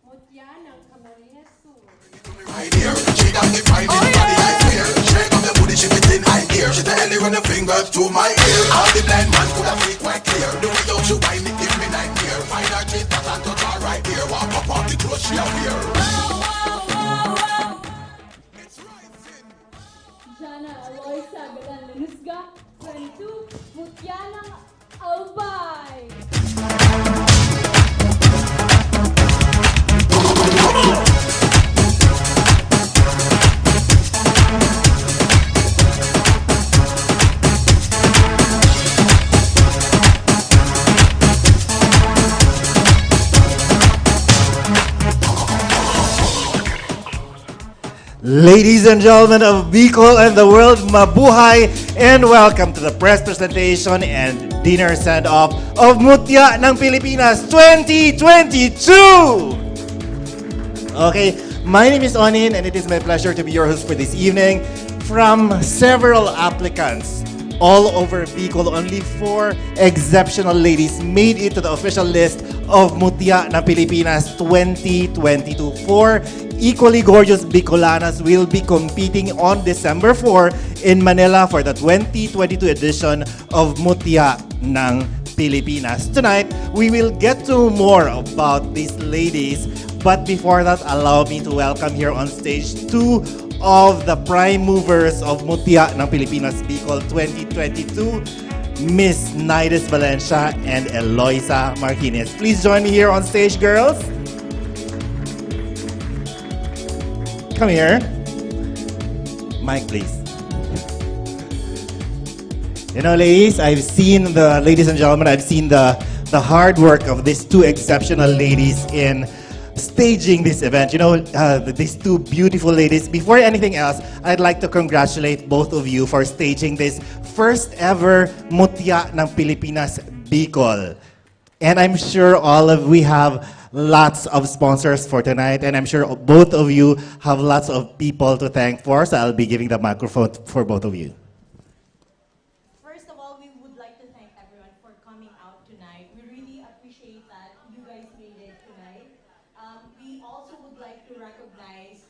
Mutya ng Camarines Sur. Right here, she got the finest body I fear. Shake up the booty, she within I ear. She tell you run the fingers to my ear. All the blind man could have see quite clear. The way don't you wind it, give me nightmare. Find her treat that and touch her right here. Walk up on the clothes she appear. It's rising. Jana Aloysa Galan Lunusga. 22, Mutya ng Albay. Ladies and gentlemen of Bicol and the world, mabuhay and welcome to the press presentation and dinner send-off of Mutya ng Pilipinas 2022! Okay, my name is Onin and it is my pleasure to be your host for this evening. From several applicants all over Bicol, only 4 exceptional ladies made it to the official list of Mutya ng Pilipinas 2022. 4 equally gorgeous Bicolanas will be competing on December 4 in Manila for the 2022 edition of Mutya ng Pilipinas. Tonight, we will get to more about these ladies, but before that, allow me to welcome here on stage 2 of the prime movers of Mutya ng Pilipinas Bicol 2022, Miss Naides Valencia and Eloisa Martinez. Please join me here on stage, girls. Come here. Mike, please. You know, ladies, ladies and gentlemen, I've seen the hard work of these 2 exceptional ladies in staging this event. You know, these 2 beautiful ladies. Before anything else, I'd like to congratulate both of you for staging this first ever Mutya ng Pilipinas Bicol. And I'm sure we have lots of sponsors for tonight, and I'm sure both of you have lots of people to thank for, so I'll be giving the microphone for both of you. First of all, we would like to thank everyone for coming out tonight. We really appreciate that you guys made it tonight. We also would like to recognize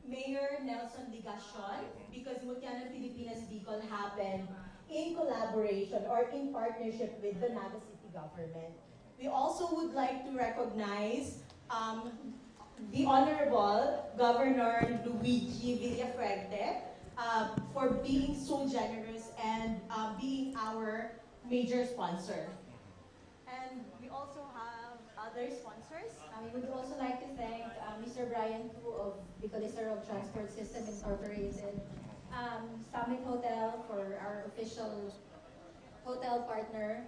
Mayor Nelson Ligacion, because Mutya ng Pilipinas Bicol happened in collaboration or in partnership with the Naga City government. We also would like to recognize the Honorable Governor Luigi Villafrente for being so generous and being our major sponsor. And we also have other sponsors. We would also like to thank Mr. Brian Tu of Bicolisaro Transport System Incorporated, Summit Hotel for our official hotel partner,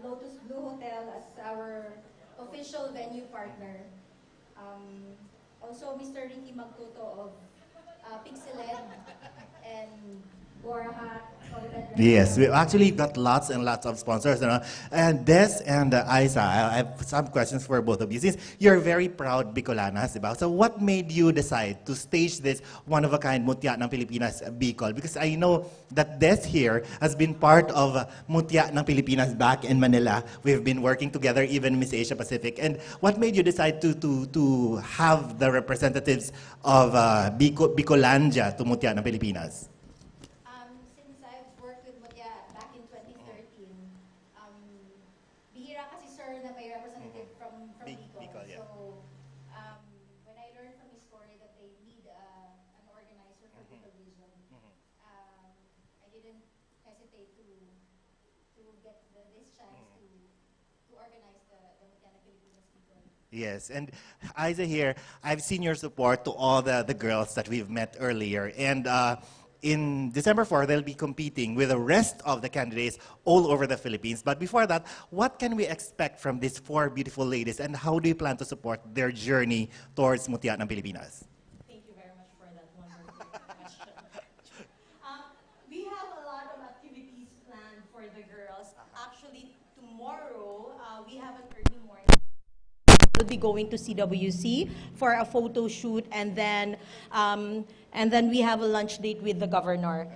Lotus Blue Hotel as our official venue partner. Also, Mr. Ricky Magtuto of Pixeled and Borahat. Yes, we actually got lots and lots of sponsors. And Des and Isa, I have some questions for both of you. Since you're very proud Bicolanas, diba? So what made you decide to stage this one-of-a-kind Mutya ng Pilipinas Bicol? Because I know that Des here has been part of Mutya ng Pilipinas back in Manila. We've been working together, even Miss Asia Pacific. And what made you decide to have the representatives of Bicolandia to Mutya ng Pilipinas? Since I've worked with Mutya back in 2013, bihira kasi sir na may representative from Bicol. Yeah. So when I learned from his story that they need an organizer for Bicol Region, I didn't hesitate to get this chance to organize the Mutya ng Pilipinas Bicol. Yes, and Isa here, I've seen your support to all the girls that we've met earlier. And in December 4, they'll be competing with the rest of the candidates all over the Philippines. But before that, what can we expect from these 4 beautiful ladies, and how do you plan to support their journey towards Mutya ng Pilipinas? Thank you very much for that wonderful question. We have a lot of activities planned for the girls. Actually, tomorrow, we have an early morning. We'll be going to CWC for a photo shoot, and then we have a lunch date with the governor.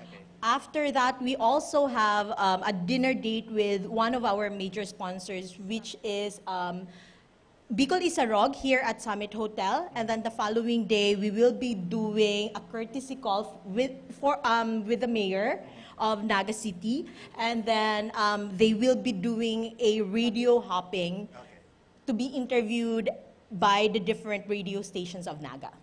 After that, we also have a dinner date with one of our major sponsors, which is Bicol Isarog here at Summit Hotel, and then the following day we will be doing a courtesy call with the mayor of Naga City, and then they will be doing a radio hopping to be interviewed by the different radio stations of Naga.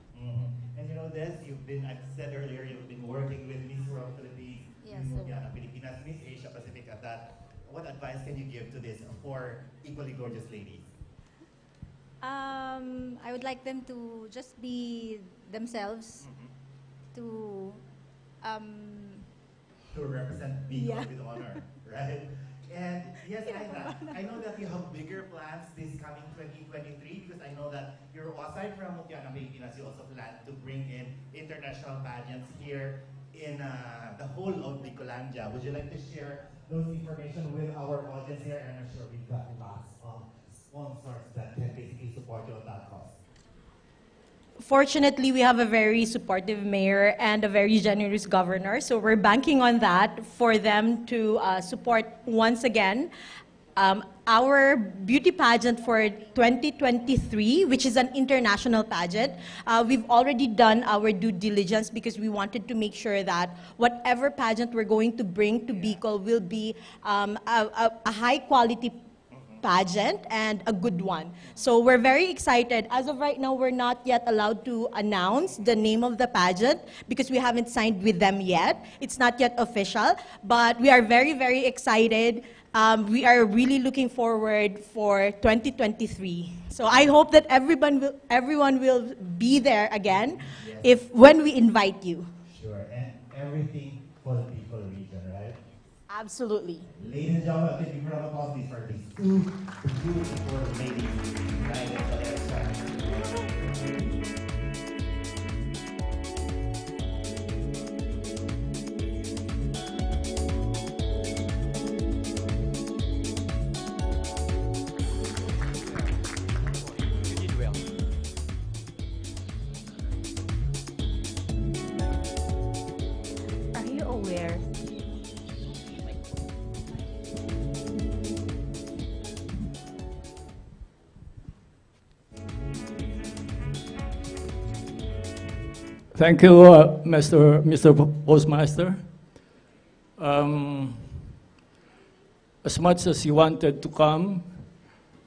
And you know this, I said earlier, you've been working with Miss World Philippines, Yes, Miss sir. Mutiana Pilipinas, Miss Asia Pacific at that. What advice can you give to this four equally gorgeous ladies? I would like them to just be themselves, to To represent Bicol Yeah. with honor, right? And yes, Aina, I know that you have bigger plans this coming 2023 because I know that you're, aside from Mutiana Pilipinas, you also plan to bring in international pageants here in the whole of Bicolandia. Would you like to share those information with our audience here? And I'm sure we've got lots of sponsors that can basically support you on that cause. Fortunately, we have a very supportive mayor and a very generous governor, so we're banking on that for them to support once again our beauty pageant for 2023, which is an international pageant. We've already done our due diligence because we wanted to make sure that whatever pageant we're going to bring to Bicol will be a high-quality pageant and a good one. So we're very excited. As of right now, we're not yet allowed to announce the name of the pageant because we haven't signed with them yet. It's not yet official, but we are very, very excited. We are really looking forward for 2023. So I hope that everyone will be there again when we invite you. Sure, and everything for the Bicol region, right? Absolutely. Ladies and gentlemen, thank you for round of applause, please, for these two beautiful ladies. Right, Are you aware? Thank you, Mr. Postmaster. As much as he wanted to come,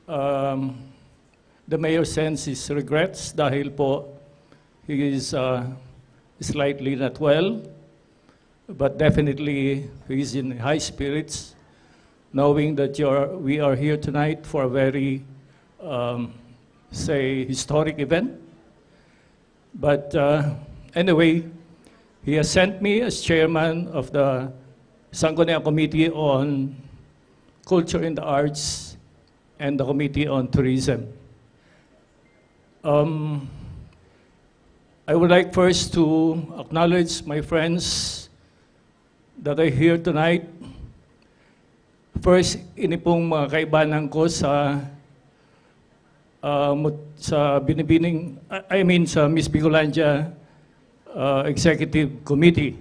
the mayor sends his regrets dahil po he is slightly not well, but definitely he is in high spirits, knowing that we are here tonight for a very, historic event. But anyway, he has sent me as chairman of the Sangguniang Committee on Culture and the Arts and the Committee on Tourism. I would like first to acknowledge my friends that are here tonight. First, ini pong mga kaibanan ko sa binibining, sa Miss Bicolandia Executive Committee.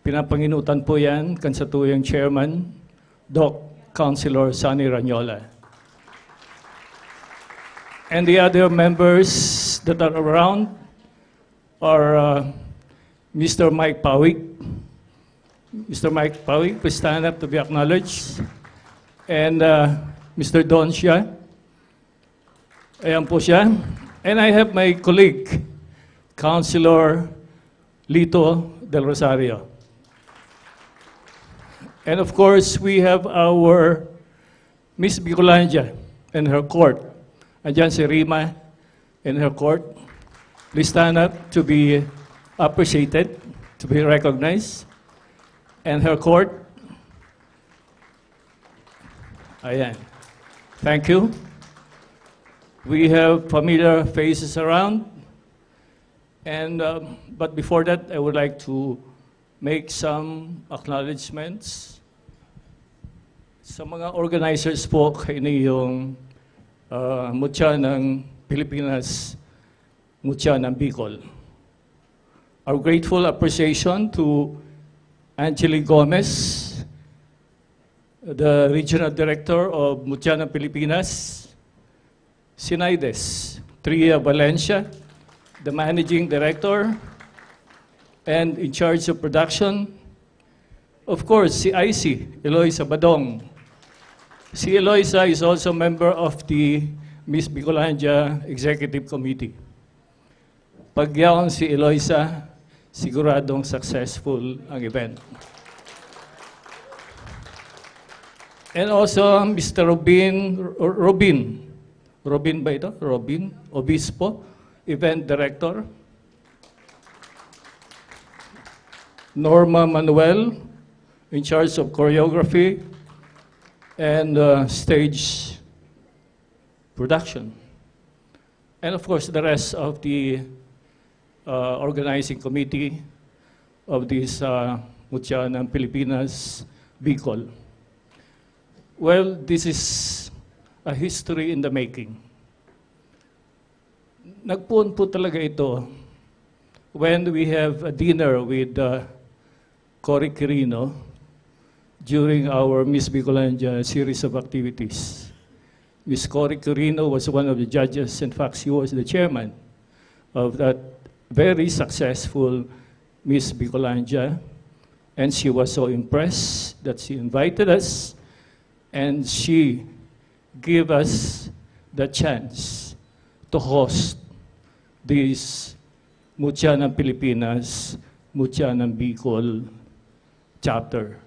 Pinapanginutan po yan, kansatuyang Chairman, Doc Councilor Sonny Ranyola. And the other members that are around are Mr. Mike Pawik. Mr. Mike Pawik, please stand up to be acknowledged. And Mr. Don Xia. Ayan po siya. And I have my colleague, Councilor Lito Del Rosario. And of course, we have our Miss Bicolandia and her court. Andyan si Rima and her court. Please stand up to be appreciated, to be recognized. And her court. Ayan. Thank you. We have familiar faces around. And, but before that, I would like to make some acknowledgements sa mga organizers po kay yung Mutya ng Pilipinas, Mutya ng Bicol. Our grateful appreciation to Angeli Gomez, the Regional Director of Mutya ng Pilipinas, Sinaides Tria Valencia, the Managing Director and in charge of production. Of course, si IC, Eloisa Badong. Si Eloisa is also member of the Miss Bicolandia Executive Committee. Pag yaon si Eloisa, siguradong successful ang event. And also, Mr. Robin ba ito? Robin Obispo, Event Director. Norma Manuel, in charge of choreography and stage production. And of course, the rest of the organizing committee of this Mutya ng Pilipinas, Bicol. Well, this is a history in the making. Nagpuan po talaga ito when we have a dinner with Cory Quirino during our Miss Bicolandia series of activities. Miss Cory Quirino was one of the judges. In fact, she was the chairman of that very successful Miss Bicolandia. And she was so impressed that she invited us and she gave us the chance to host this Mutya ng Pilipinas, Mutya ng Bicol chapter.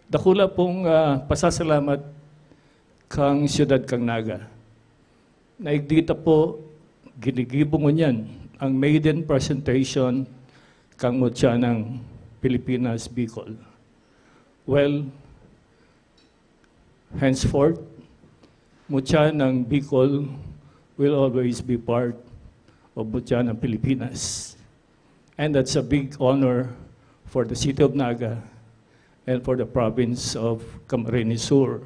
Dakula pong pasasalamat kang siyudad kang Naga. Naigdita po, ginigibo mo niyan ang maiden presentation kang Mutya ng Pilipinas, Bicol. Well, henceforth, Mutya ng Bicol will always be part of Mutya ng Pilipinas. And that's a big honor for the city of Naga and for the province of Camarines Sur.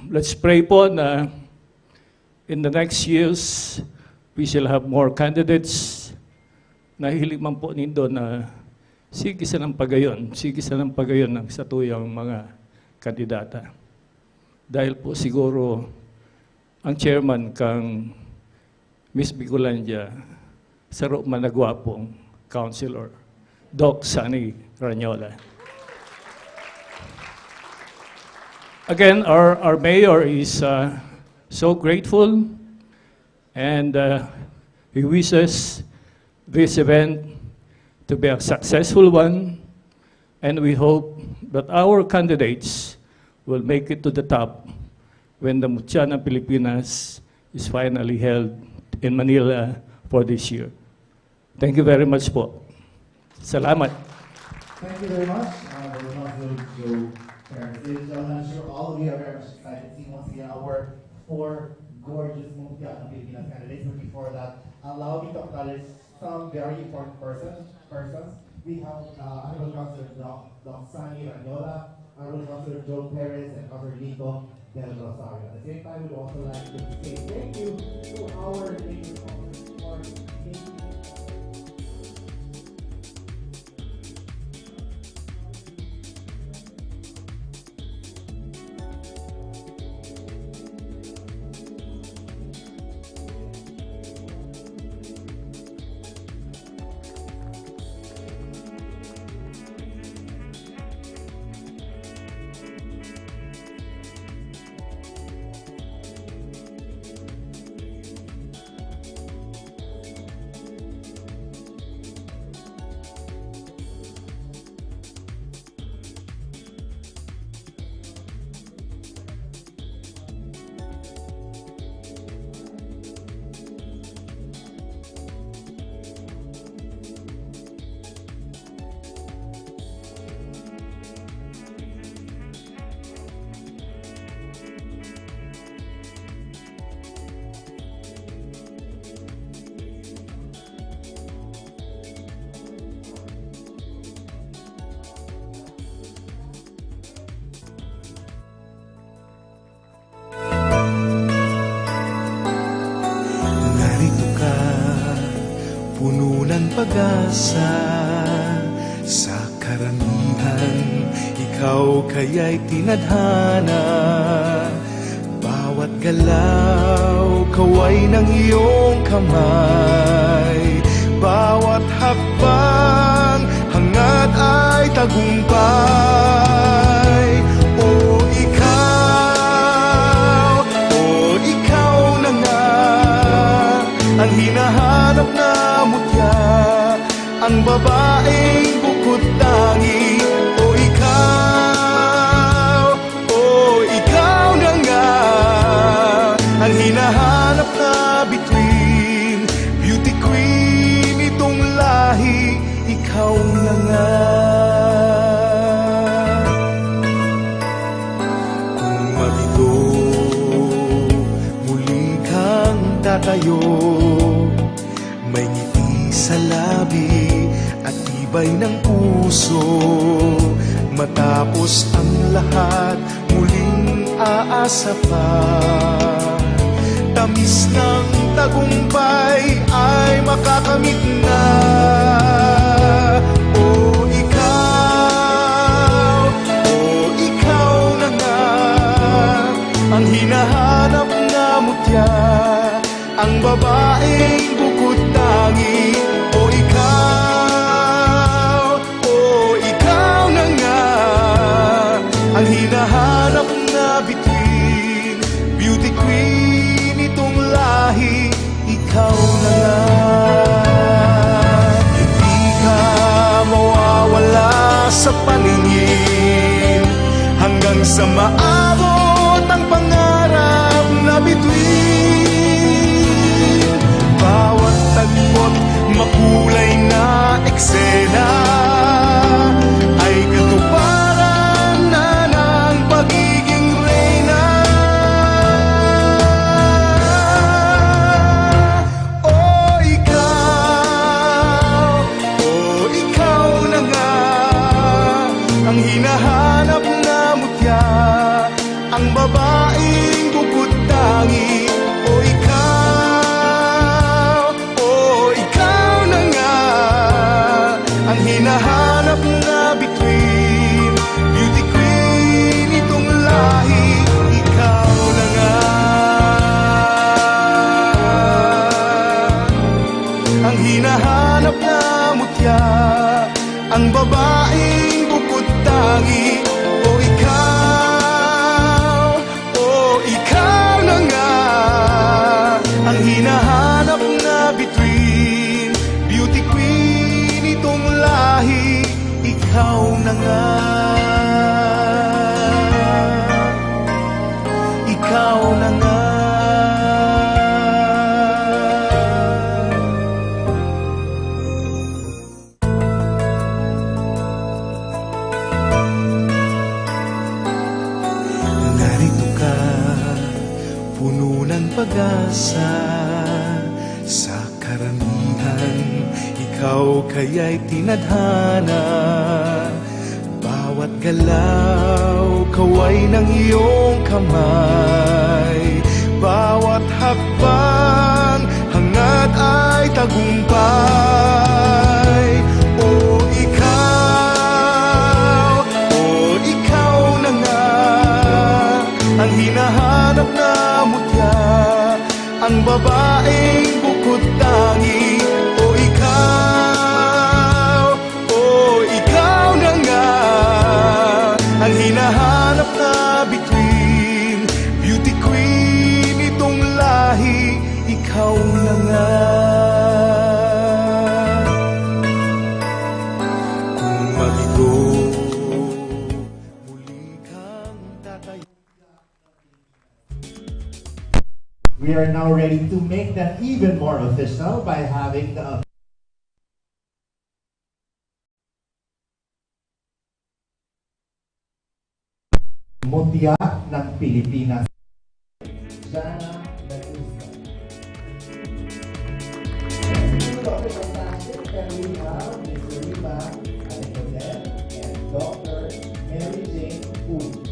Let's pray po na in the next years, we shall have more candidates. Nahilig man po nindo na sige sa ng pagayon ng satuyang mga kandidata. Dahil po siguro ang chairman kang Miss Bicolandia, saro managwapong councilor, Doc Sunny Ranyola. Again, our mayor is so grateful and he wishes this event to be a successful one, and we hope that our candidates will make it to the top when the Mutya ng Pilipinas is finally held in Manila for this year. Thank you very much po. Salamat. Thank you very much. Joe Ladies and gentlemen, I'm sure all of you are very much excited to see once again our four gorgeous Mutya ng Pilipinas candidates. But before that, allow me to acknowledge some very important persons. We have Honorable Councilor Doc Sunny Ranyola, Honorable Councilor Joe Perez, and Councilor Lito Del Rosario. At the same time, we'd also like to say thank you to our ladies for puno ng pag-asa sa karamihan. ikaw kaya'y tinadhana. Bawat galaw, kaway ng iyong kamay. Bawat hakbang, hangad ay tagumpay. O ikaw na nga, ang hinahanap na mutya, ang babaeng bukod tangi. Ikaw na nga, ang hinahanap na between. Beauty queen itong lahi, ikaw na nga. Kung malito, muli kang tatayo, may ngiti sa labi at tibay ng puso. Matapos ang lahat, muling aasa pa. Tamis ng tagumpay ay makakamit na. Ikaw na nga, ang hinahanap na mutya, ang babaeng bukod tangi. Ang hinahanap na between. Beauty queen itong lahi, ikaw na nga. Hindi ka mawawala sa paningin, hanggang sa maabot ang pangarap na between. Bawat tagpot, makulay na eksena ay katuparan pagiging reyna. Ikaw na nga, ang hinahanap na mutya, ang babaeng bukod tangi. Ikaw na nga, ang hinahanap na between. Beauty queen itong lahi, ikaw na nga. Ang hinahanap na mutya, ang babaeng bukod tangi. Ikaw na nga, ang hinahanap na between. Beauty queen itong lahi, ikaw na nga. Ikaw na nga. Narito ka, puno ng pag-asa. Sa karamihan, ikaw kaya'y tinadhana. Bawat galaw, kaway ng iyong kamay. Bawat hakbang, hangad ay tagumpay. Ikaw na nga, ang hinahanap na mutya, ang babaeng bukod tangi. Ikaw na nga, ang hinahanap na between. Beauty queen itong lahi, ikaw na nga. Kung malito, muli kang tatayo. We are now ready to make that even more official by having the Mutya ng Pilipinas. Jana Lagusca. Can we have Ms. Rima Alcocer and Dr. Mary Jane Poole.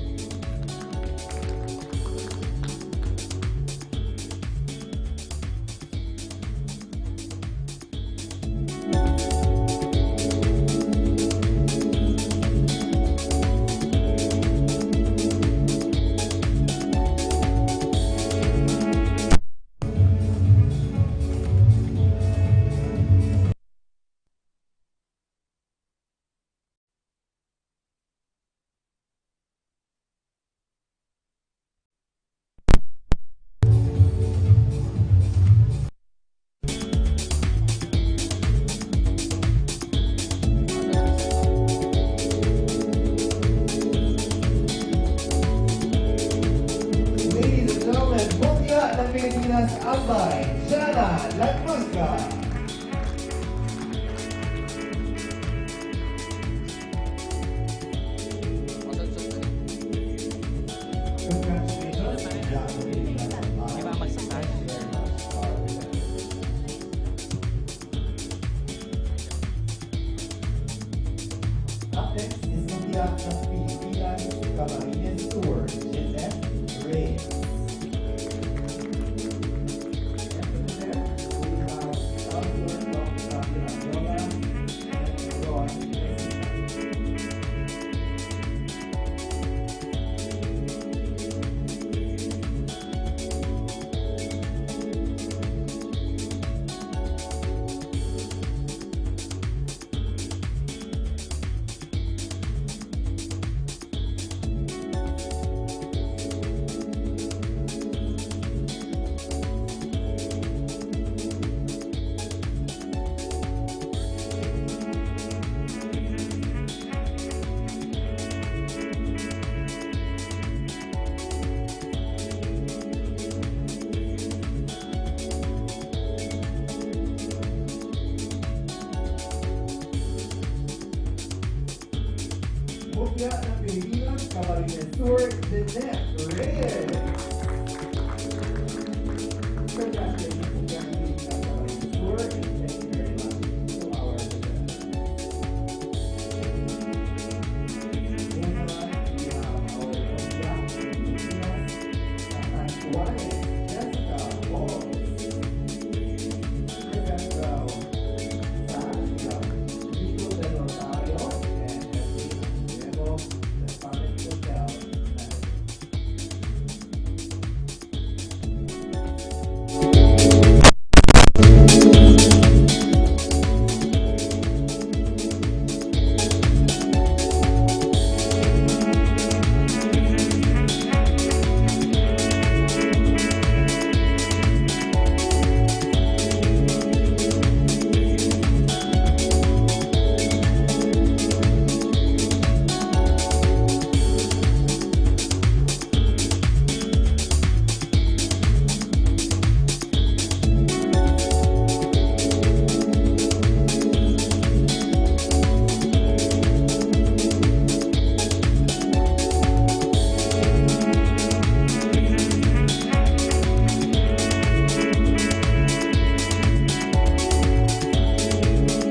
Mutya ng Pilipinas Camarines Tour, Jeanette Reyes. Mutya ng Pilipinas Camarines Tour, Jeanette Reyes. Congratulations, Mutya ng Pilipinas Camarines Tour, and thank you very much to our Jeanette. Moving on, we have our Mutya ng Pilipinas Catanduanes, Jessica Walls. Present row, Sasha, Nico Del Rosario, and Diego, the Spanish Hotel Manager.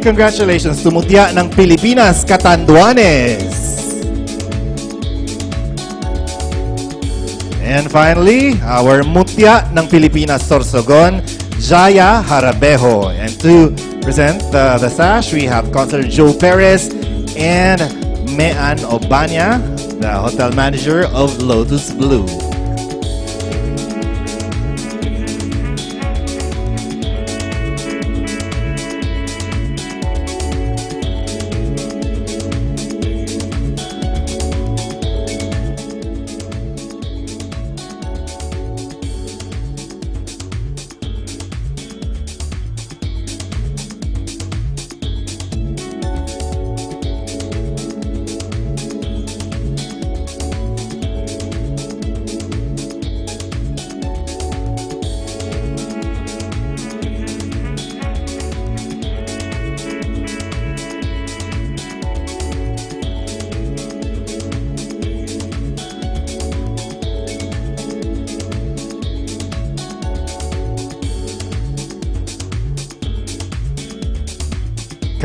Congratulations to Mutya ng Pilipinas, Catanduanes. And finally, our Mutya ng Pilipinas, Sorsogon, Jaya Harabejo. And to present the sash, we have Consul Joe Perez and Mean Obanya, the hotel manager of Lotus Blue.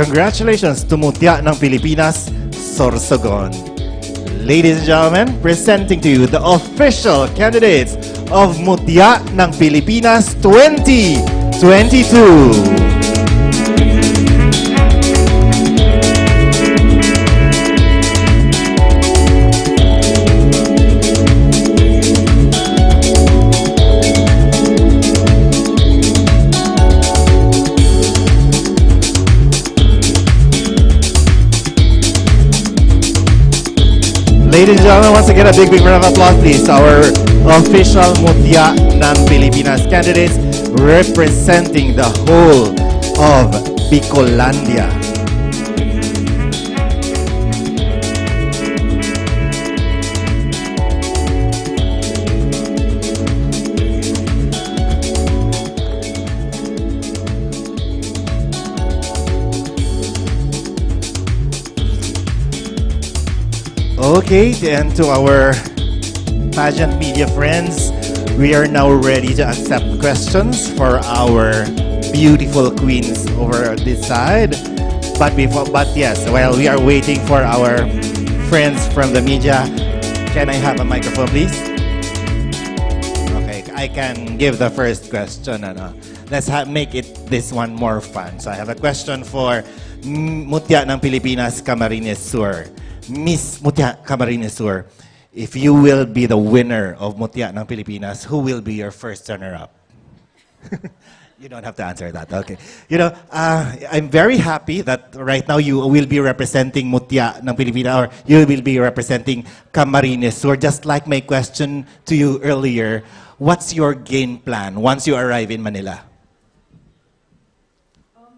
Congratulations to Mutya ng Pilipinas, Sorsogon. Ladies and gentlemen, presenting to you the official candidates of Mutya ng Pilipinas 2022. Ladies and gentlemen, once again, a big round of applause, please. Our official Mutya ng Pilipinas candidates representing the whole of Bicolandia. Okay, and to our pageant media friends, we are now ready to accept questions for our beautiful queens over this side. But yes, while we are waiting for our friends from the media. Can I have a microphone, please? Okay, I can give the first question. Let's make it this one more fun. So I have a question for Mutya ng Pilipinas, Camarines Sur. Miss Mutya Camarines Sur, if you will be the winner of Mutya ng Pilipinas, who will be your first runner-up? You don't have to answer that. Okay. You know, I'm very happy that right now you will be representing Mutya ng Pilipinas, or you will be representing Camarines Sur. Just like my question to you earlier, what's your game plan once you arrive in Manila? One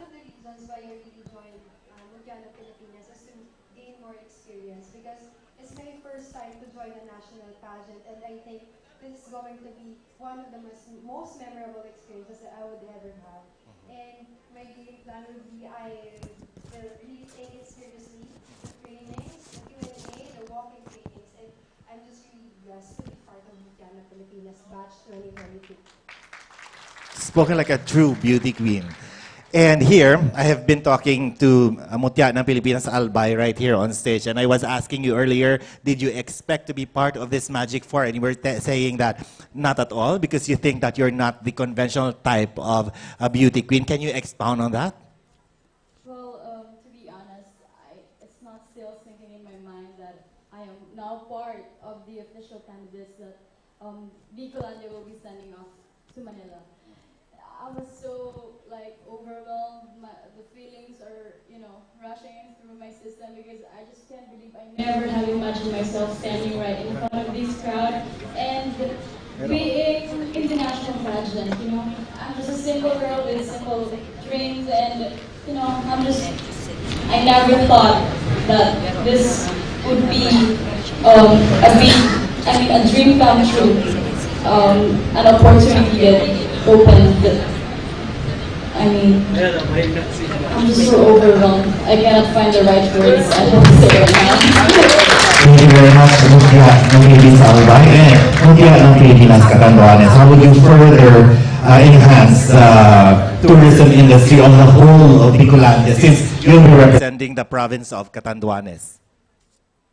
of the reasons why I really joined Mutya ng Pilipinas is to gain more experience, because it's my first time to join a national pageant, and I think this is going to be one of the most memorable experiences that I would ever have. And my game plan would be, I will really take it seriously, the trainings, the Q&A, the walking trainings, and I'm just really blessed to be part of Mutya ng Pilipinas Batch 2022. Spoken like a true beauty queen. And here, I have been talking to Mutya ng Pilipinas Albay right here on stage, and I was asking you earlier, did you expect to be part of this Magic Four? And you were saying that not at all, because you think that you're not the conventional type of a beauty queen. Can you expound on that? Well, to be honest, it's not still sinking in my mind that I am now part of the official candidates that Bicolania will be sending off to Manila. I was so overwhelmed. The feelings are, rushing through my system, because I just can't believe I never have imagined myself standing right in front of this crowd and being international pageant. I'm just a simple girl with simple dreams, and I never thought that this would be a dream come true, an opportunity that opened. I'm just so overwhelmed. I cannot find the right words. I have to say right now. Thank you very much, Mutya ng Pilipinas Albay and Mutya ng Pilipinas Catanduanes. How would you further enhance the tourism industry on the whole of Bicolania, since you'll be Representing the province of Catanduanes.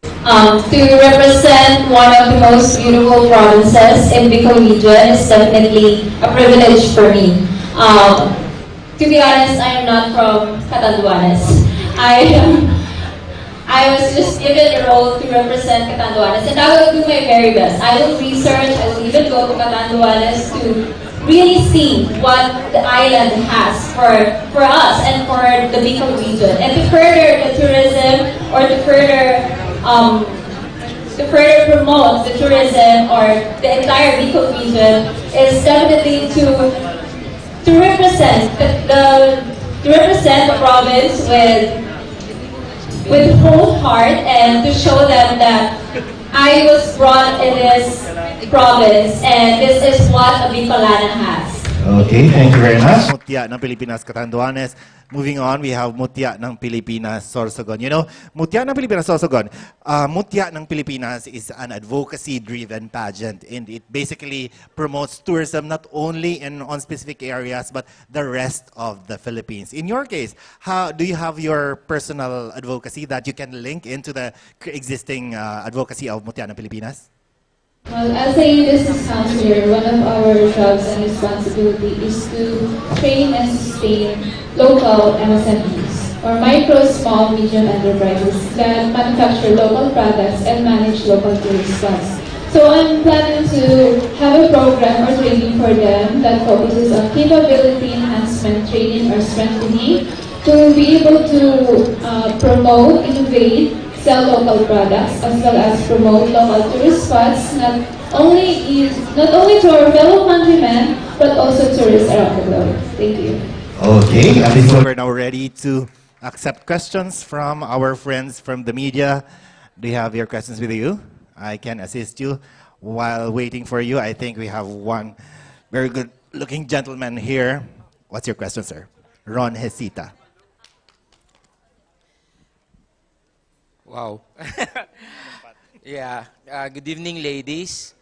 To represent one of the most beautiful provinces in Bicol region is definitely a privilege for me. To be honest, I am not from Catanduanes. I was just given the role to represent Catanduanes, and I will do my very best. I will research, I will even go to Catanduanes to really see what the island has for us and for the Bicol region, and to further the tourism, or to further promote the tourism or the entire Bicol region, is definitely to represent the province with whole heart, and to show them that I was brought in this province, and this is what a Bicolana has. Okay, thank you very much. Mutya ng Pilipinas Catanduanes. Moving on, we have Mutya ng Pilipinas Sorsogon. Mutya ng Pilipinas Sorsogon, Mutya ng Pilipinas is an advocacy-driven pageant, and it basically promotes tourism not only on specific areas, but the rest of the Philippines. In your case, how do you have your personal advocacy that you can link into the existing advocacy of Mutya ng Pilipinas? Well, as a business counselor, one of our jobs and responsibility is to train and sustain local MSMEs, or micro, small, medium enterprises that manufacture local products and manage local tourist spots. So I'm planning to have a program or training for them that focuses on capability enhancement training or strengthening, to be able to promote, innovate, sell local products, as well as promote local tourist spots, not only to our fellow countrymen, but also tourists around the globe. Thank you. Okay, we're now ready to accept questions from our friends from the media. Do you have your questions with you? I can assist you. While waiting for you, I think we have one very good-looking gentleman here. What's your question, sir? Ron Hesita. Wow. Yeah. Good evening, ladies.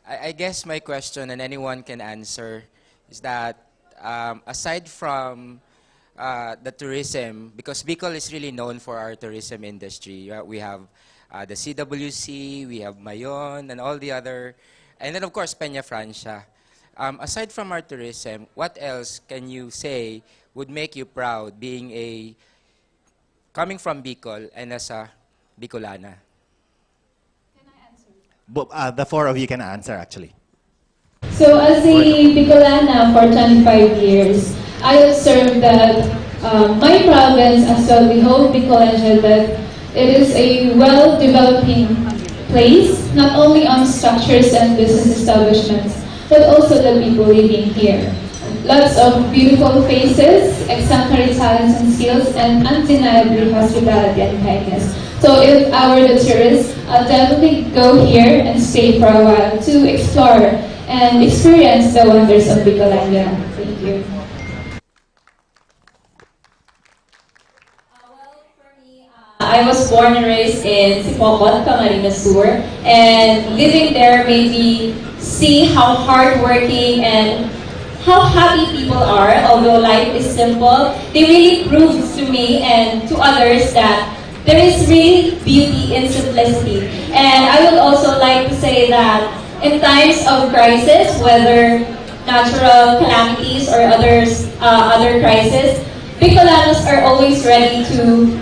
I guess my question, and anyone can answer, is that aside from the tourism, because Bicol is really known for our tourism industry. We have the CWC, we have Mayon, and all the other, and then of course Peña Francia. Aside from our tourism, what else can you say would make you proud coming from Bicol and as a Bicolana? The four of you can answer, actually. So as a Bicolana for 25 years, I observed that my province, as well the whole Bicolandia, that it is a well-developing place, not only on structures and business establishments, but also the people living here. Lots of beautiful faces, exemplary talents and skills, and undeniably hospitality and kindness. So if I were the tourist, I'll definitely go here and stay for a while to explore and experience the wonders of Bicolandia. Thank you. I was born and raised in Sipocot, Camarines Sur, and living there made me see how hardworking and how happy people are. Although life is simple, they really proved to me and to others that there is really beauty in simplicity. And I would also like to say that in times of crisis, whether natural calamities or other crises, Bicolanos are always ready to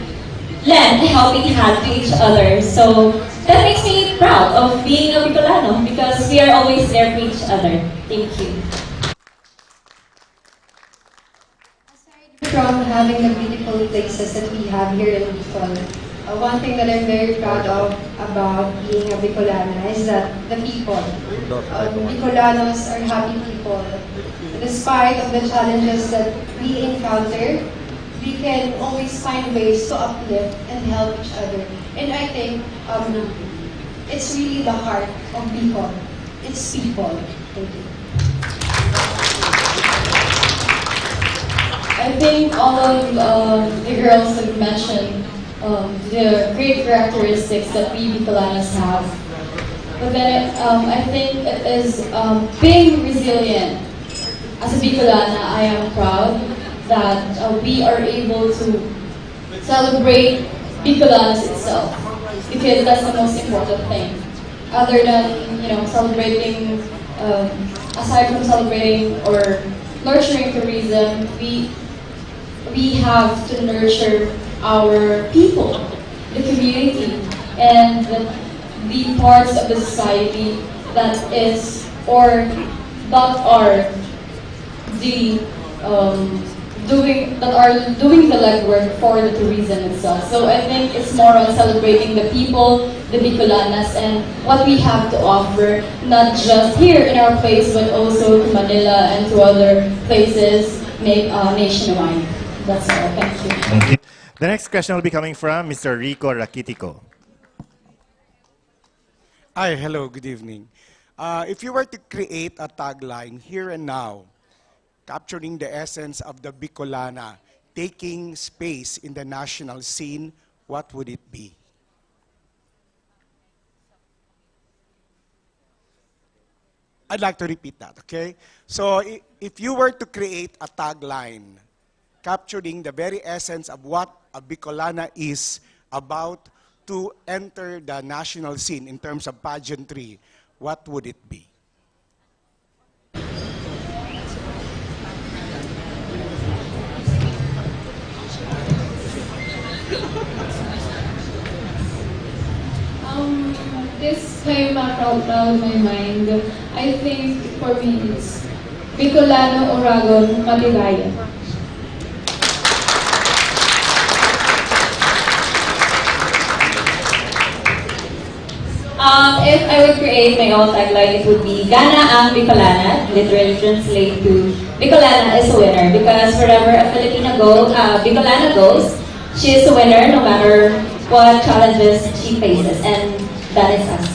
lend a helping hand to each other. So that makes me proud of being a Bicolano because we are always there for each other. Thank you. From having the beautiful places that we have here in Bicol, one thing that I'm very proud of about being a Bicolana is that the people. Bicolanos are happy people. Despite of the challenges that we encounter, we can always find ways to uplift and help each other. And I think it's really the heart of Bicol. It's people. Thank you. I think all of the girls have mentioned the great characteristics that we Bicolanos have. But then I think it is being resilient. As a Bicolana, I am proud that we are able to celebrate Bicolanos itself, because that's the most important thing. Other than celebrating, aside from celebrating or nurturing tourism, we have to nurture our people, the community, and the parts of the society that is or that are doing the legwork for the tourism itself. So I think it's more on celebrating the people, the Bicolanas, and what we have to offer, not just here in our place, but also to Manila and to other places nationwide. That's all. Thank you. Thank you. The next question will be coming from Mr. Rico Rakitico. Hi, hello, good evening. If you were to create a tagline here and now, capturing the essence of the Bicolana, taking space in the national scene, what would it be? I'd like to repeat that, okay? So if you were to create a tagline capturing the very essence of what a Bicolana is about to enter the national scene in terms of pageantry, what would it be? This came out of my mind. I think for me it's Bicolano Oragon Matigaya. If I would create my own tagline, it would be Gana ang Bicolana, literally translate to Bicolana is a winner, because wherever a Bicolana goes, she is a winner no matter what challenges she faces, and that is us.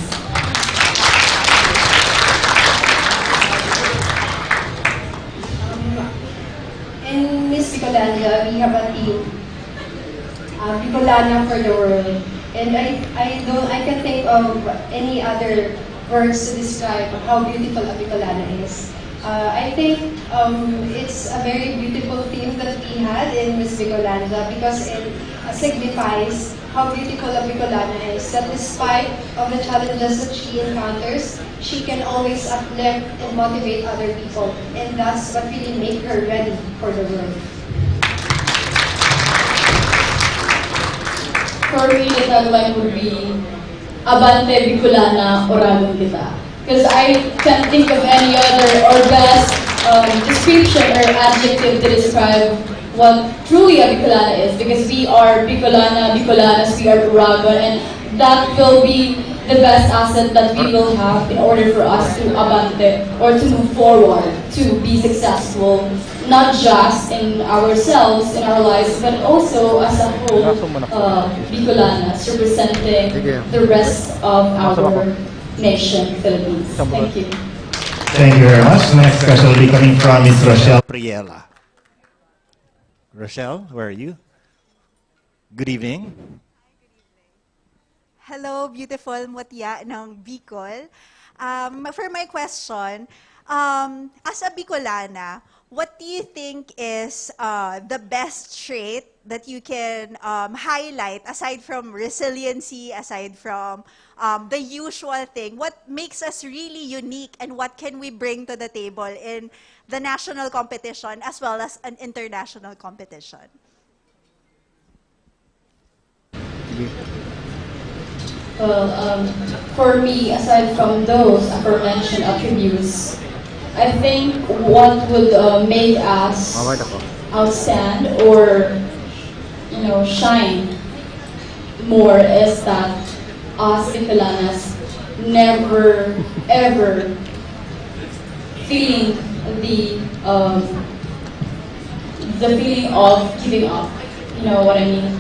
In Miss Bicolania, we have a team, Bicolana for the world. And I can think of any other words to describe how beautiful a Bicolana is. I think it's a very beautiful theme that we had in Miss Bicolanda because it signifies how beautiful a Bicolana is, that despite of the challenges that she encounters, she can always uplift and motivate other people. And that's what really makes her ready for the world. For me, the tagline would be, Abante Bicolana, Oragon Kita. Because I can't think of any other or best description or adjective to describe what truly a Bicolana is. Because we are Bicolana, Bicolanas, we are Oragon, and that will be the best asset that we will have in order for us to abante or to move forward, to be successful, not just in ourselves, in our lives, but also as a whole, Bicolanas, representing the rest of our nation, Philippines. Thank you. Thank you very much. The next question will be coming from Ms. Rochelle Priela. Rochelle, where are you? Good evening. Hello, beautiful Mutya ng Bicol. For my question, as a Bicolana, what do you think is the best trait that you can highlight aside from resiliency, aside from the usual thing? What makes us really unique and what can we bring to the table in the national competition as well as an international competition? Well, for me, aside from those aforementioned attributes, I think what would make us outstand or, shine more is that us Bicolanas never ever feeling the feeling of giving up. You know what I mean?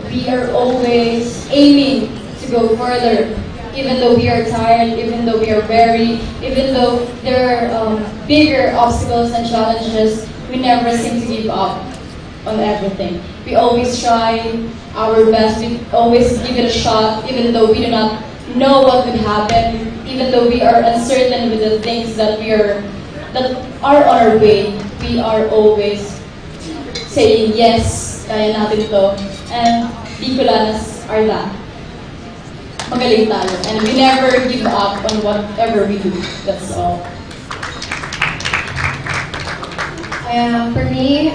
We are always aiming to go further, even though we are tired, even though we are weary, even though there are bigger obstacles and challenges, we never seem to give up on everything. We always try our best, we always give it a shot, even though we do not know what could happen, even though we are uncertain with the things that are on our way. We are always saying, yes, kaya natin to. And Bicolanas are that. Magaling tayo. And we never give up on whatever we do. That's all. For me,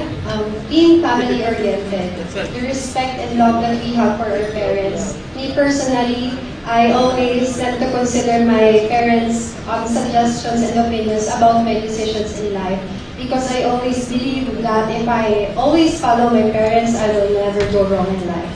being family-oriented, the respect and love that we have for our parents. Me personally, I always tend to consider my parents' suggestions and opinions about my decisions in life because I always believe that if I always follow my parents, I will never go wrong in life.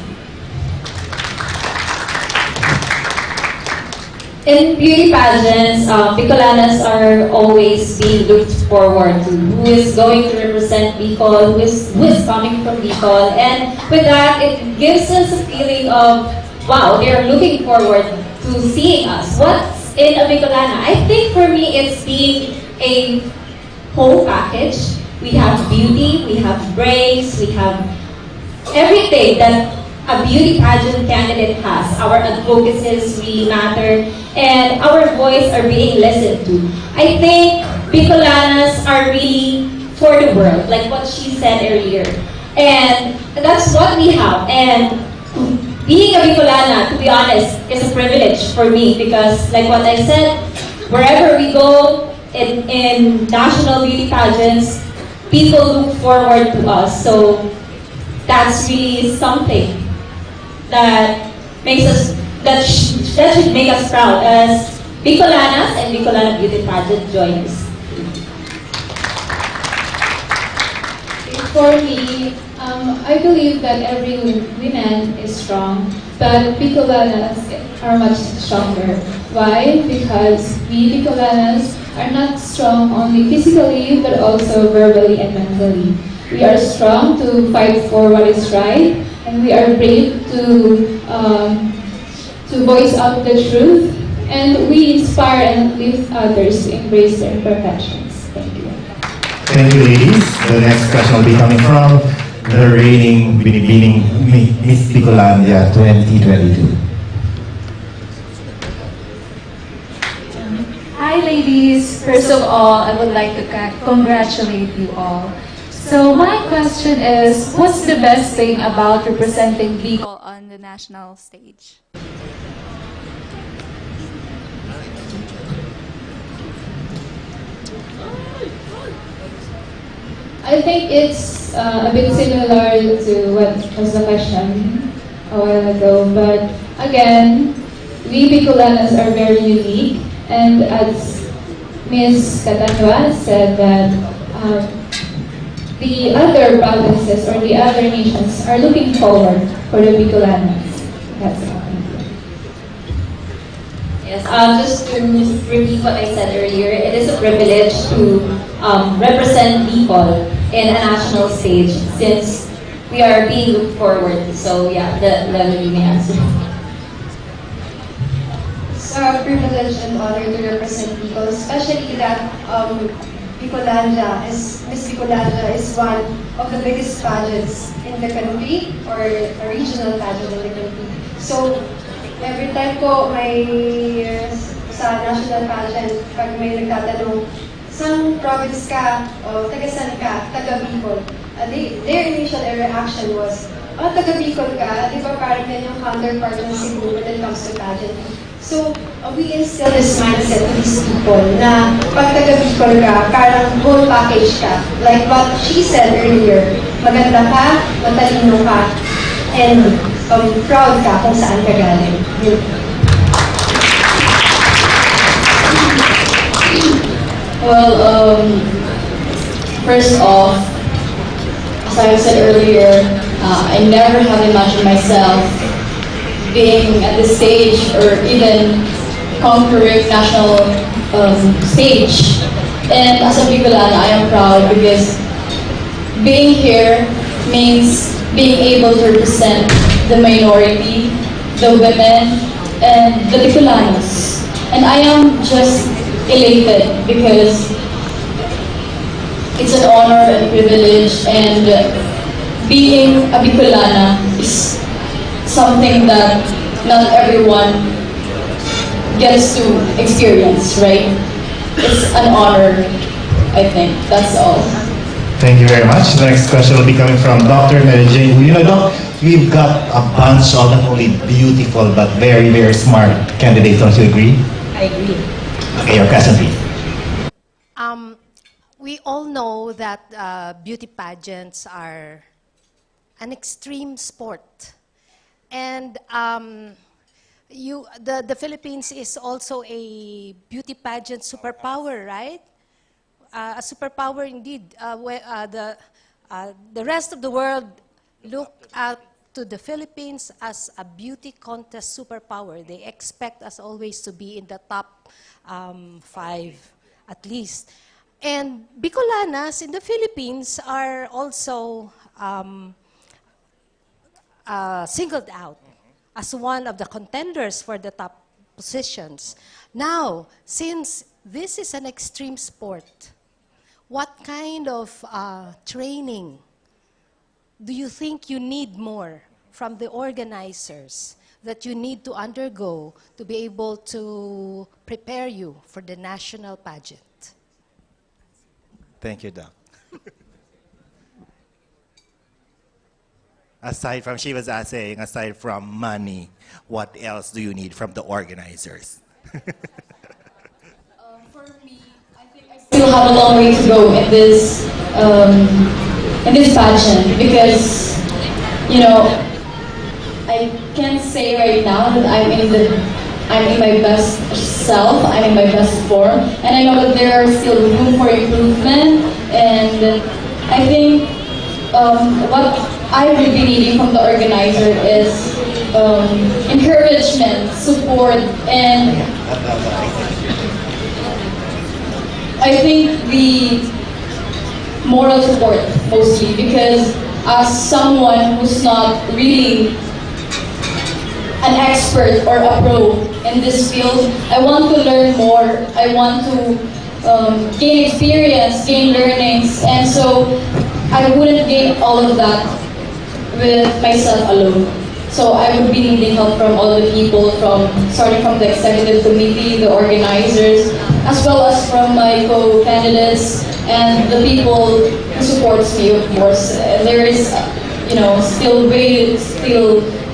In beauty pageants, Bicolanas are always being looked forward to. Who is going to represent Bicol, who is coming from Bicol. And with that, it gives us a feeling of, wow, they're looking forward to seeing us. What's in a Bicolana? I think for me, it's being a whole package. We have beauty, we have brains, we have everything that a beauty pageant candidate has. Our advocacies really matter, and our voice are being listened to. I think Bicolanas are really for the world, like what she said earlier. And that's what we have. And being a Bicolana, to be honest, is a privilege for me because, like what I said, wherever we go in national beauty pageants, people look forward to us. So that's really something that makes us that should make us proud as Bicolanas and Bicolana Beauty Pageant joiners. For me, I believe that every woman is strong, but Bicolanas are much stronger. Why? Because we Bicolanas are not strong only physically, but also verbally and mentally. We are strong to fight for what is right, and we are brave to voice out the truth, and we inspire and lift others to embrace their imperfections. Thank you. Thank you, ladies. The next question will be coming from the reigning Miss Bicolandia 2022. Hi ladies, first of all, I would like to congratulate you all. So my question is, what's the best thing about representing Bicol on the national stage? I think it's a bit similar to what was the question a while ago, but again, we Bicolanas are very unique, and as Ms. Catanyua said that the other provinces or the other nations are looking forward for the Bicolanas. That's all. Yes, just to repeat what I said earlier, it is a privilege to represent Bicol in a national stage since we are being looked forward. So yeah, that will be my answer. It's a privilege and honor to represent Bicol, especially that Bicolandia Miss Bicolandia is one of the biggest pageants in the country, or a regional pageant in the country. So every time ko may sa national pageant, pag may nagtatanong, saan province ka o taga-san ka, taga-Bicol, their initial reaction was, taga Bicol ka, di ba parang yan yung counterpart ng Cebu when it comes to pageant. So, we instill this mindset to these people na pag taga Bicol ka, parang whole package ka. Like what she said earlier, maganda ka, matalino ka, and proud ka kung saan ka galing. Well, first off, as I said earlier, I never have imagined myself being at this stage or even conquering national stage. And as a Bicolana, I am proud because being here means being able to represent the minority, the women, and the Bicolanos. And I am just elated because it's an honor and privilege, and being a Bicolana is something that not everyone gets to experience, right? It's an honor, I think. That's all. Thank you very much. The next question will be coming from Dr. Mary Jane. You know, Doc, we've got a bunch of not only beautiful but very, very smart candidates. Don't you agree? I agree. Okay, your question, please. We all know that beauty pageants are an extreme sport. And the Philippines is also a beauty pageant superpower, right? A superpower indeed. The rest of the world look up to the Philippines as a beauty contest superpower. They expect us always to be in the top 5 at least. And Bicolanas in the Philippines are also singled out as one of the contenders for the top positions. Now, since this is an extreme sport, what kind of training do you think you need more from the organizers that you need to undergo to be able to prepare you for the national pageant? Thank you, Doc. Aside from, she was saying, aside from money, what else do you need from the organizers? For me, I think I still have a long way to go in this pageant because, you know, I can't say right now that I'm in my best self, I'm in my best form, and I know that there are still room for improvement, and I think what I would be needing from the organizer is encouragement, support, and I think the moral support mostly, because as someone who's not really an expert or a pro in this field, I want to learn more, I want to gain experience, gain learnings, and so I wouldn't gain all of that with myself alone. So I would be needing help from all the people, starting from the executive committee, the organizers. as well as from my co-candidates and the people who supports me, of course. There is, still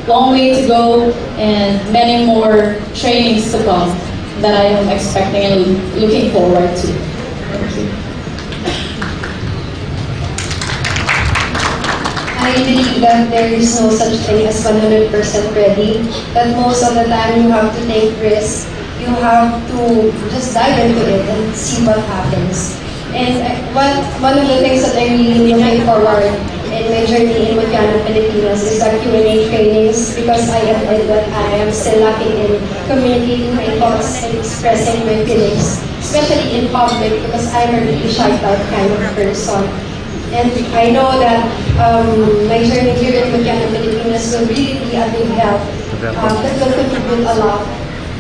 long way to go and many more trainings to come that I am expecting and looking forward to. Thank you. I believe that there is no such thing as 100% ready, that most of the time you have to take risks, you have to just dive into it and see what happens. And one of the things that I'm really looking forward in my journey in Mutya ng Pilipinas is the Q&A trainings, because I admit that I am still lacking in communicating my thoughts and expressing my feelings, especially in public, because I'm a really shy type kind of person. And I know that my journey here in Mutya ng Pilipinas will really be a big help that will contribute a lot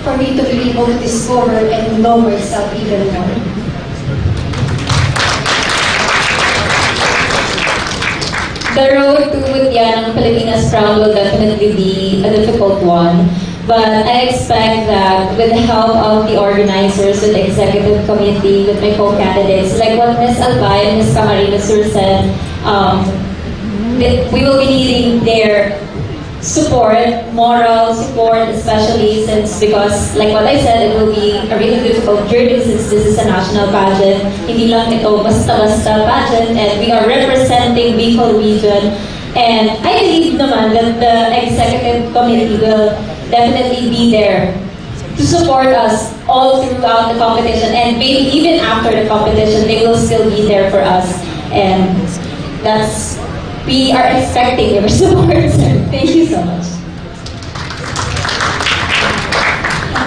for me to be able to discover and know myself even more. The road to Mutya ng Pilipinas crown will definitely be a difficult one, but I expect that with the help of the organizers, with the executive committee, with my co-candidates, like what Ms. Albay and Ms. Camarines Sur said, we will be needing their support, moral support, especially because, like what I said, it will be a really difficult journey since this is a national pageant. Hindi lang ito basta-basta pageant, and we are representing Bicol region. And I believe naman that the executive committee will definitely be there to support us all throughout the competition, and maybe even after the competition, they will still be there for us. And we are expecting your support, sir. Thank you so much.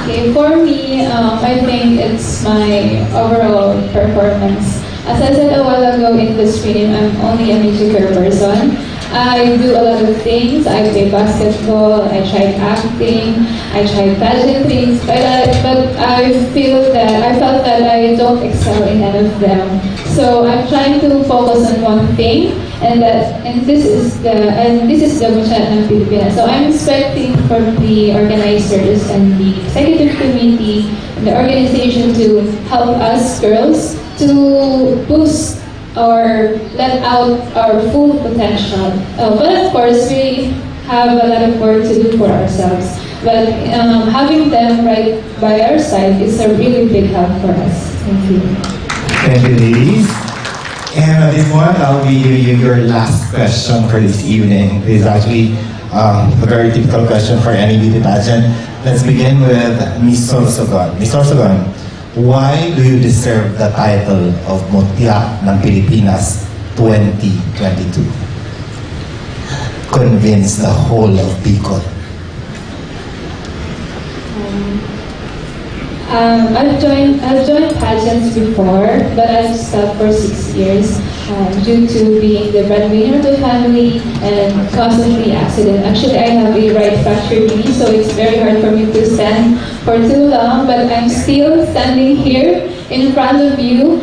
Okay, for me, I think it's my overall performance. As I said a while ago in the stream, I'm only a mediocre person. I do a lot of things. I play basketball, I tried acting, I tried pageantry, but I felt that I don't excel in any of them. So I'm trying to focus on one thing, and this is the Mutya ng Pilipinas. So I'm expecting from the organizers and the executive committee and the organization to help us girls to boost or let out our full potential. But of course, we have a lot of work to do for ourselves. But having them right by our side is a really big help for us. Thank you. Thank you, ladies. And at this point, I'll be giving you your last question for this evening. This is actually a very typical question for any beauty pageant. Let's begin with Miss Sorsogon. Miss Sorsogon, why do you deserve the title of Mutya ng Pilipinas 2022? Convince the whole of Bicol. I've joined pageants before, but I've stopped for 6 years due to being the breadwinner of the family and constantly accident. Actually, I have a right fractured knee, so it's very hard for me to stand for too long, but I'm still standing here in front of you,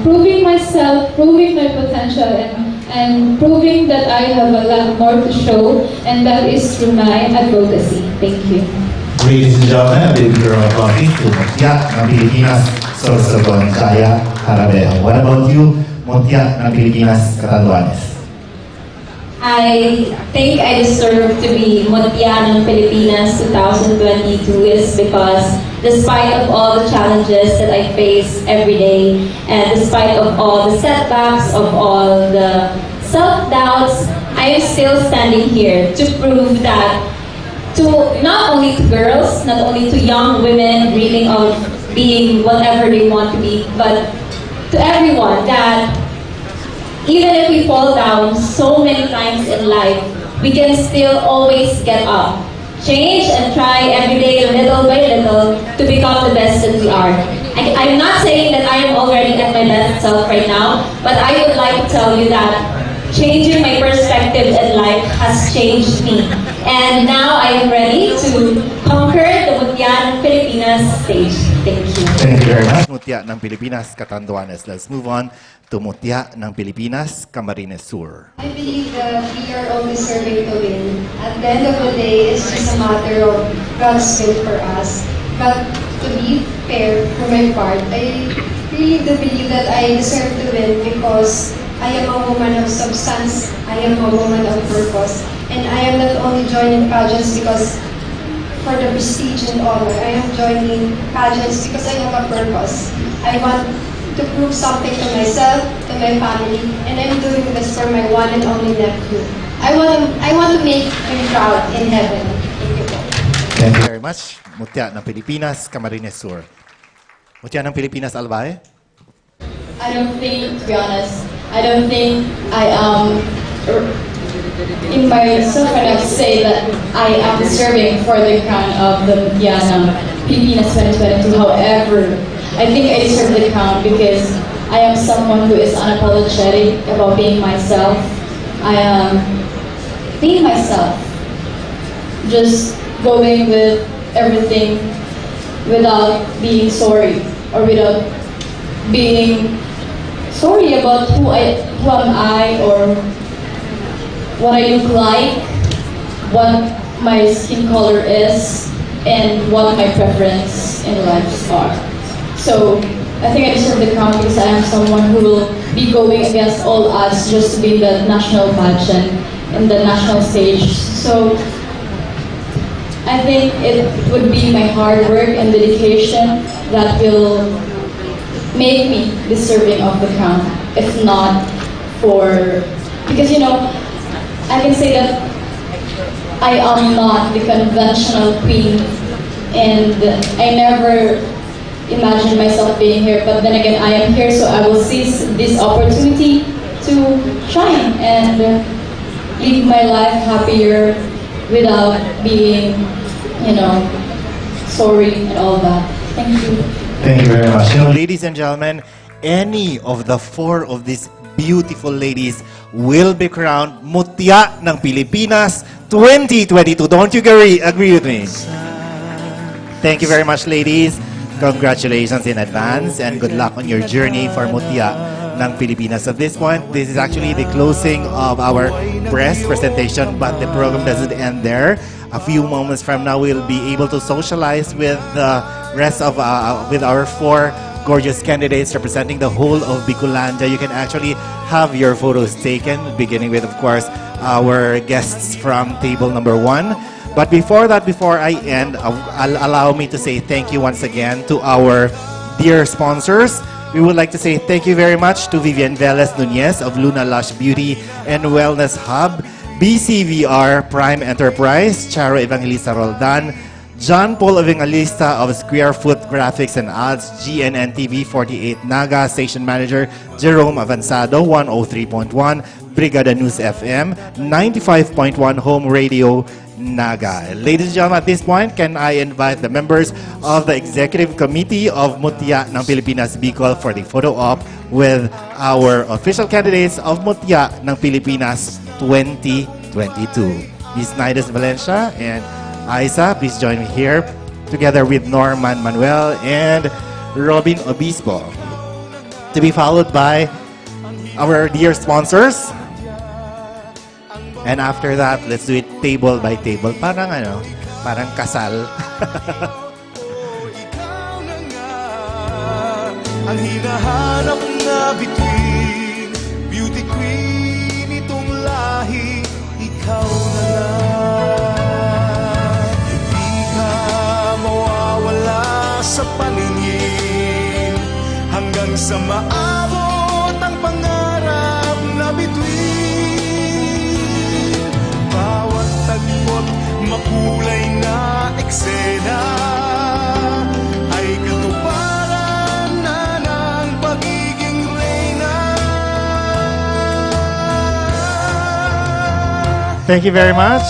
proving myself, proving my potential, and proving that I have a lot more to show, and that is through my advocacy. Thank you. Ladies and gentlemen, a big round of applause to Mutya ng Pilipinas, Sorsogon Jaya Harabejo. What about you, Mutya ng Pilipinas, Catanduanes? I think I deserve to be Mutya ng Pilipinas 2022 is because despite of all the challenges that I face every day, and despite of all the setbacks, of all the self-doubts, I am still standing here to prove that to not only to girls, not only to young women dreaming of being whatever they want to be, but to everyone that even if we fall down so many times in life, we can still always get up. Change and try every day little by little to become the best that we are. I'm not saying that I am already at my best self right now, but I would like to tell you that changing my perspective in life has changed me. And now I am ready to conquer the Mutya ng Pilipinas stage. Thank you. Thank you very much. Mutya ng Pilipinas, Catanduanes. Let's move on to Mutya ng Pilipinas, Camarines Sur. I believe that we are all deserving to win. At the end of the day, it's just a matter of God's will for us. But to be fair for my part, I really do believe that I deserve to win because I am a woman of substance, I am a woman of purpose, and I am not only joining pageants because for the prestige and honor. I am joining pageants because I have a purpose. I want to prove something to myself, to my family, and I'm doing this for my one and only nephew. I want to make him proud in heaven. Thank you po. Thank you very much. Mutya ng Pilipinas, Camarines Sur. Mutya ng Pilipinas, Albae? I don't think, to be honest, I don't think I am in myself enough to say that I am deserving for the crown of the Mutya ng Pilipinas 2022. However, I think I deserve the crown because I am someone who is unapologetic about being myself. I am being myself, just going with everything without being sorry or without being sorry about who am I or what I look like, what my skin color is, and what my preference in life are. So I think I deserve the crown because I am someone who will be going against all odds just to be in the national pageant, in the national stage. So I think it would be my hard work and dedication that will make me deserving of the crown. If not for, because you know, I can say that I am not the conventional queen and I never imagined myself being here, but then again I am here, so I will seize this opportunity to shine and live my life happier without being, you know, sorry and all that. Thank you. Thank you very much. You know, ladies and gentlemen, any of the four of these beautiful ladies will be crowned Mutya ng Pilipinas 2022. Don't you agree with me? Thank you very much, ladies. Congratulations in advance and good luck on your journey for Mutya ng Pilipinas. At this point, this is actually the closing of our press presentation, but the program doesn't end there. A few moments from now, we'll be able to socialize with the rest of with our four gorgeous candidates representing the whole of Bicolanda. You can actually have your photos taken, beginning with, of course, our guests from table number 1. But before that, before I end, allow me to say thank you once again to our dear sponsors. We would like to say thank you very much to Vivian Velez Nunez of Luna Lush Beauty and Wellness Hub, BCVR Prime Enterprise, Charo Evangelista Roldan, John Paul Evangelista of Square Foot Graphics and Ads, GNN TV 48 Naga, Station Manager Jerome Avanzado, 103.1, Brigada News FM, 95.1 Home Radio Naga. Ladies and gentlemen, at this point, can I invite the members of the Executive Committee of Mutya ng Pilipinas Bicol for the photo op with our official candidates of Mutya ng Pilipinas 2022. Ms. Naides Valencia and Aiza, please join me here, together with Norman Manuel and Robin Obispo. To be followed by our dear sponsors. And after that, let's do it table by table. Parang ano, parang kasal. Ang hinahanap na bituin, beauty queen itong lahi, ikaw na lang. Hindi ka mawawala sa paningin, hanggang sa maabot ang pangarap na bituin. Bawat tagpot, makulay na eksena, ay katuparan na ng pagiging reyna. Thank you very much.